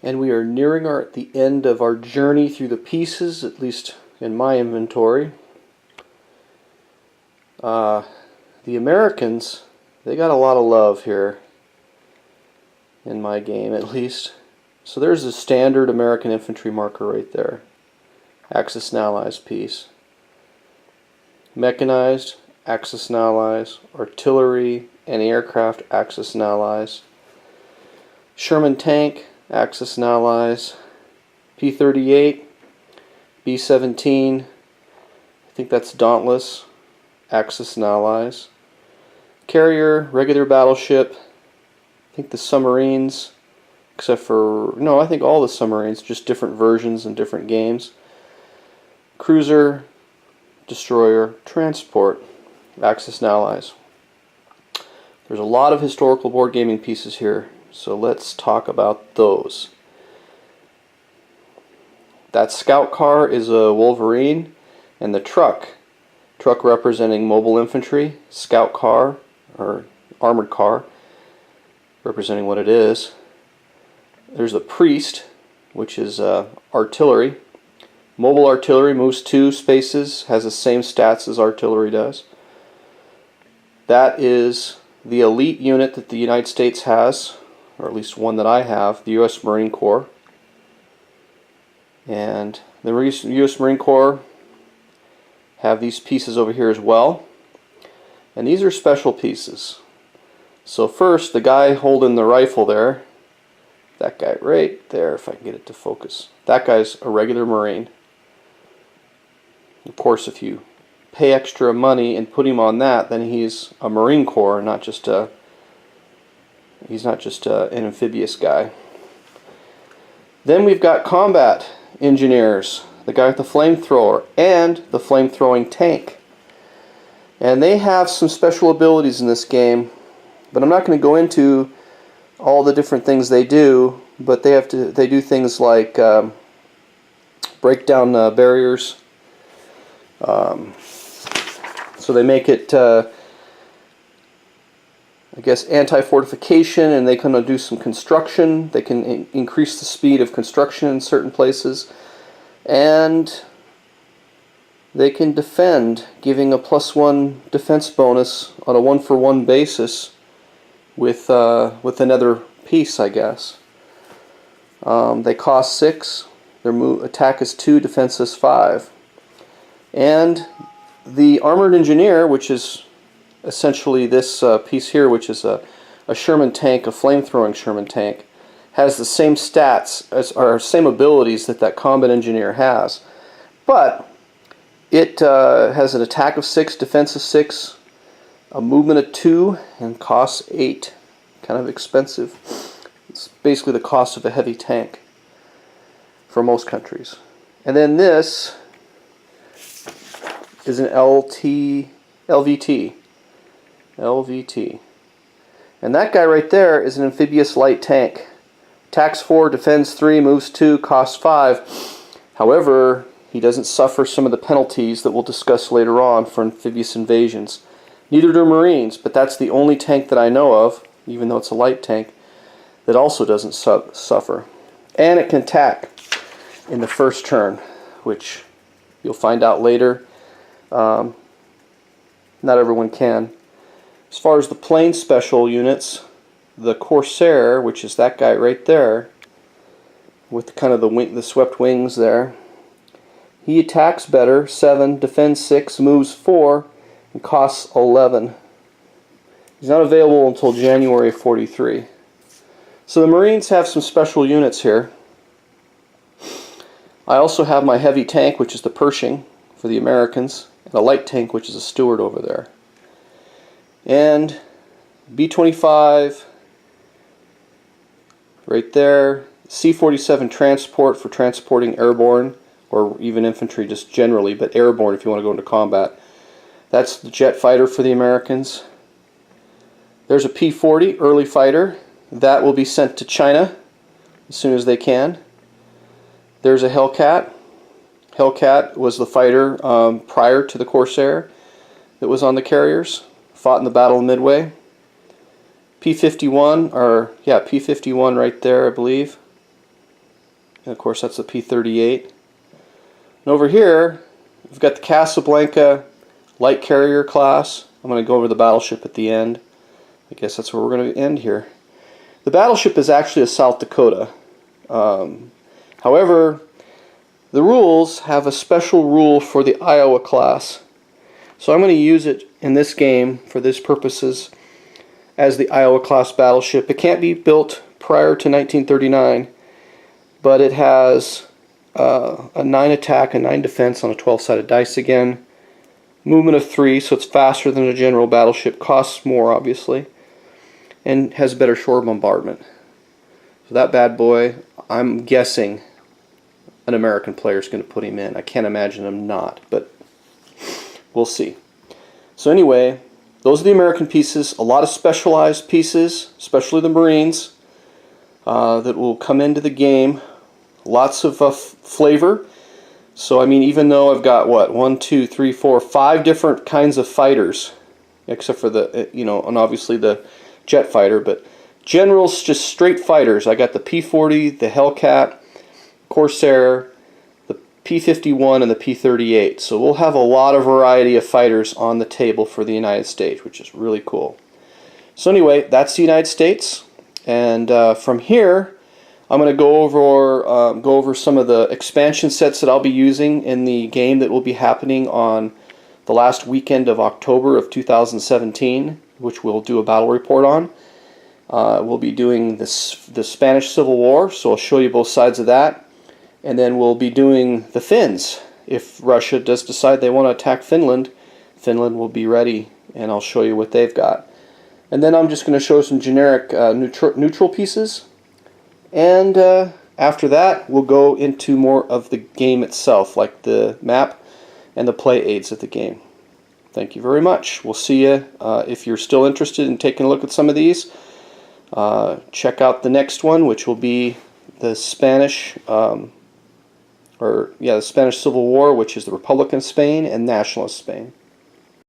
And we are nearing the end of our journey through the pieces, at least in my inventory. The Americans, they got a lot of love here, in my game at least. So there's a standard American infantry marker right there. Axis and Allies piece. Mechanized, Axis and Allies. Artillery and aircraft, Axis and Allies. Sherman tank, Axis and Allies. P-38, B-17, I think that's Dauntless, Axis and Allies. Carrier, regular battleship, I think the submarines, except for, no, I think all the submarines, just different versions in different games. Cruiser, destroyer, transport, Axis and Allies. There's a lot of historical board gaming pieces here, so let's talk about those. That scout car is a Wolverine, and the truck representing mobile infantry, scout car, or armored car, representing what it is. There's the priest, which is artillery. Mobile artillery moves 2 spaces, has the same stats as artillery does. That is the elite unit that the United States has, or at least one that I have, the U.S. Marine Corps. And the U.S. Marine Corps have these pieces over here as well. And these are special pieces. So first, the guy holding the rifle there, that guy right there, if I can get it to focus, that guy's a regular Marine. Of course, if you pay extra money and put him on that, then he's a Marine Corps, not just a, he's not just an amphibious guy. Then we've got combat engineers, the guy with the flamethrower and the flamethrowing tank. And they have some special abilities in this game, but I'm not going to go into all the different things they do, but they do things like break down barriers. So they make it, I guess, anti-fortification, and they can do some construction. They can increase the speed of construction in certain places, and they can defend, giving a +1 defense bonus on a 1-for-1 basis with another piece, I guess. They cost 6. Their attack is 2, defense is 5. And the armored engineer, which is essentially this piece here, which is a Sherman tank, a flamethrowing Sherman tank, has the same stats, or same abilities that combat engineer has. But it has an attack of 6, defense of 6, a movement of 2, and costs 8. Kind of expensive. It's basically the cost of a heavy tank for most countries. And then this is an LVT. And that guy right there is an amphibious light tank. Attacks 4, defends 3, moves 2, costs 5. However, he doesn't suffer some of the penalties that we'll discuss later on for amphibious invasions. Neither do Marines, but that's the only tank that I know of, even though it's a light tank, that also doesn't suffer. And it can attack in the first turn, which you'll find out later. Not everyone can. As far as the plane special units, the Corsair, which is that guy right there, with kind of the swept wings there, he attacks better, 7, defends 6, moves 4, and costs 11. He's not available until January 43. So the Marines have some special units here. I also have my heavy tank, which is the Pershing for the Americans, and a light tank, which is a Stuart over there. And B-25 right there, C-47 transport for transporting airborne, or even infantry just generally, but airborne if you want to go into combat. That's the jet fighter for the Americans. There's a P-40 early fighter. That will be sent to China as soon as they can. There's a Hellcat. Hellcat was the fighter prior to the Corsair that was on the carriers. Fought in the Battle of Midway. P-51, or yeah, P-51 right there, I believe. And of course that's the P-38. And over here, we've got the Casablanca light carrier class. I'm going to go over the battleship at the end. I guess that's where we're going to end here. The battleship is actually a South Dakota. However, the rules have a special rule for the Iowa class. So I'm going to use it in this game for this purposes as the Iowa class battleship. It can't be built prior to 1939, but it has a 9 attack, a 9 defense on a 12-sided dice again. Movement of 3, so it's faster than a general battleship. Costs more, obviously. And has better shore bombardment. So that bad boy, I'm guessing an American player is going to put him in. I can't imagine him not, but we'll see. So anyway, those are the American pieces. A lot of specialized pieces, especially the Marines, that will come into the game. Lots of flavor. So I mean, even though I've got what, 1, 2, 3, 4, 5 different kinds of fighters, except for the and obviously the jet fighter, but generals, just straight fighters. I got the P-40, the Hellcat, Corsair, the P-51, and the P-38. So we'll have a lot of variety of fighters on the table for the United States, which is really cool. So anyway, that's the United States, and from here, I'm going to go over some of the expansion sets that I'll be using in the game that will be happening on the last weekend of October of 2017, which we'll do a battle report on. We'll be doing the Spanish Civil War, so I'll show you both sides of that. And then we'll be doing the Finns. If Russia does decide they want to attack Finland, Finland will be ready, and I'll show you what they've got. And then I'm just going to show some generic neutral pieces. And after that, we'll go into more of the game itself, like the map and the play aids of the game. Thank you very much. We'll see you. If you're still interested in taking a look at some of these, check out the next one, which will be the Spanish, the Spanish Civil War, which is the Republican Spain and Nationalist Spain.